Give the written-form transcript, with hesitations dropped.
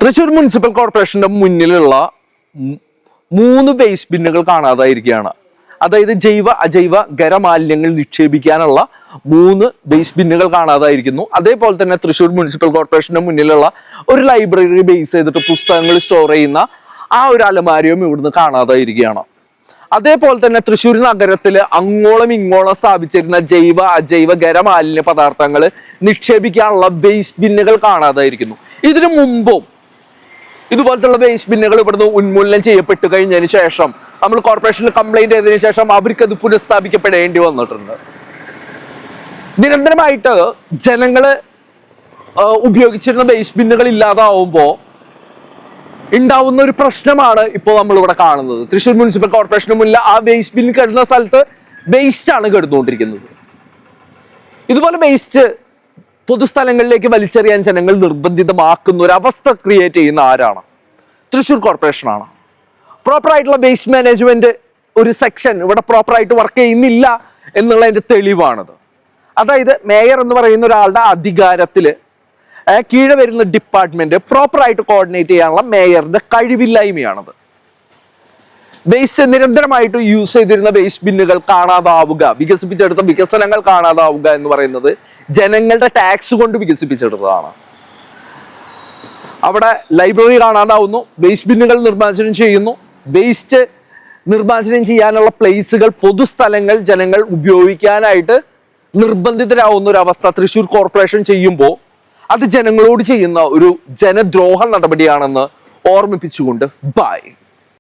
Thrissur municipal കോർപ്പറേഷന്റെ മുന്നിലുള്ള 3 waste ബിന്നുകൾ കാണാതായിരിക്കുകയാണ്. അതായത് ജൈവ അജൈവ ഖരമാലിന്യങ്ങൾ നിക്ഷേപിക്കാനുള്ള 3 വേസ്റ്റ് ബിന്നുകൾ കാണാതായിരിക്കുന്നു. അതേപോലെ തന്നെ തൃശ്ശൂർ മുനിസിപ്പൽ കോർപ്പറേഷന്റെ മുന്നിലുള്ള ഒരു ലൈബ്രറി ബേസ് ചെയ്തിട്ട് പുസ്തകങ്ങൾ സ്റ്റോർ ചെയ്യുന്ന ആ ഒരു അലമാരിയും ഇവിടുന്ന് കാണാതായിരിക്കുകയാണ്. അതേപോലെ തന്നെ തൃശ്ശൂർ നഗരത്തില് അങ്ങോളം ഇങ്ങോളം സ്ഥാപിച്ചിരുന്ന ജൈവ അജൈവ ഖരമാലിന്യ പദാർത്ഥങ്ങൾ നിക്ഷേപിക്കാനുള്ള വേസ്റ്റ് ബിന്നുകൾ കാണാതായിരിക്കുന്നു. ഇതിനു മുമ്പും ഇതുപോലത്തുള്ള വേസ്റ്റ് ബിന്നുകൾ ഇവിടുന്ന് ഉന്മൂലനം ചെയ്യപ്പെട്ടു കഴിഞ്ഞതിന് ശേഷം നമ്മൾ കോർപ്പറേഷനിൽ കംപ്ലൈന്റ് ചെയ്തതിനു ശേഷം അവർക്ക് അത് പുനഃസ്ഥാപിക്കപ്പെടേണ്ടി വന്നിട്ടുണ്ട്. നിരന്തരമായിട്ട് ജനങ്ങള് ഉപയോഗിച്ചിരുന്ന വേസ്റ്റ് ബിന്നുകൾ ഇല്ലാതാവുമ്പോൾ ഉണ്ടാവുന്ന ഒരു പ്രശ്നമാണ് ഇപ്പോൾ നമ്മൾ ഇവിടെ കാണുന്നത്. തൃശ്ശൂർ മുനിസിപ്പൽ കോർപ്പറേഷന് മുന്നിൽ ആ വേസ്റ്റ് ബിൻ കിടന്ന സ്ഥലത്ത് വേസ്റ്റ് ആണ് കിടന്നുകൊണ്ടിരിക്കുന്നത്. ഇതുപോലെ വേസ്റ്റ് പൊതുസ്ഥലങ്ങളിലേക്ക് വലിച്ചെറിയാൻ ജനങ്ങൾ നിർബന്ധിതമാക്കുന്ന ഒരു അവസ്ഥ ക്രിയേറ്റ് ചെയ്യുന്ന ആരാണ്? തൃശ്ശൂർ കോർപ്പറേഷനാണ്. പ്രോപ്പറായിട്ടുള്ള വേസ്റ്റ് മാനേജ്മെന്റ് ഒരു സെക്ഷൻ ഇവിടെ പ്രോപ്പറായിട്ട് വർക്ക് ചെയ്യുന്നില്ല എന്നുള്ളതിന്റെ തെളിവാണത്. അതായത് മേയർ എന്ന് പറയുന്ന ഒരാളുടെ അധികാരത്തില് കീഴെ വരുന്ന ഡിപ്പാർട്ട്മെന്റ് പ്രോപ്പറായിട്ട് കോർഡിനേറ്റ് ചെയ്യാനുള്ള മേയറിന്റെ കഴിവില്ലായ്മയാണത്. വേസ്റ്റ് നിരന്തരമായിട്ട് യൂസ് ചെയ്തിരുന്ന വേസ്റ്റ് ബിന്നുകൾ കാണാതാവുക, വികസിപ്പിച്ചെടുത്ത വികസനങ്ങൾ കാണാതാവുക എന്ന് പറയുന്നത് ജനങ്ങളുടെ ടാക്സ് കൊണ്ട് വികസിപ്പിച്ചെടുത്തതാണ്. അവിടെ ലൈബ്രറി കാണാതാവുന്നു, വേസ്റ്റ് ബിന്നുകൾ നിർമ്മാർജ്ജനം ചെയ്യുന്നു, വേസ്റ്റ് നിർമ്മാർജ്ജനം ചെയ്യാനുള്ള പ്ലേസുകൾ പൊതുസ്ഥലങ്ങൾ ജനങ്ങൾ ഉപയോഗിക്കാനായിട്ട് നിർബന്ധിതരാവുന്ന ഒരു അവസ്ഥ തൃശ്ശൂർ കോർപ്പറേഷൻ ചെയ്യുമ്പോൾ അത് ജനങ്ങളോട് ചെയ്യുന്ന ഒരു ജനദ്രോഹ നടപടിയാണെന്ന് ഓർമ്മിപ്പിച്ചുകൊണ്ട് ബൈ.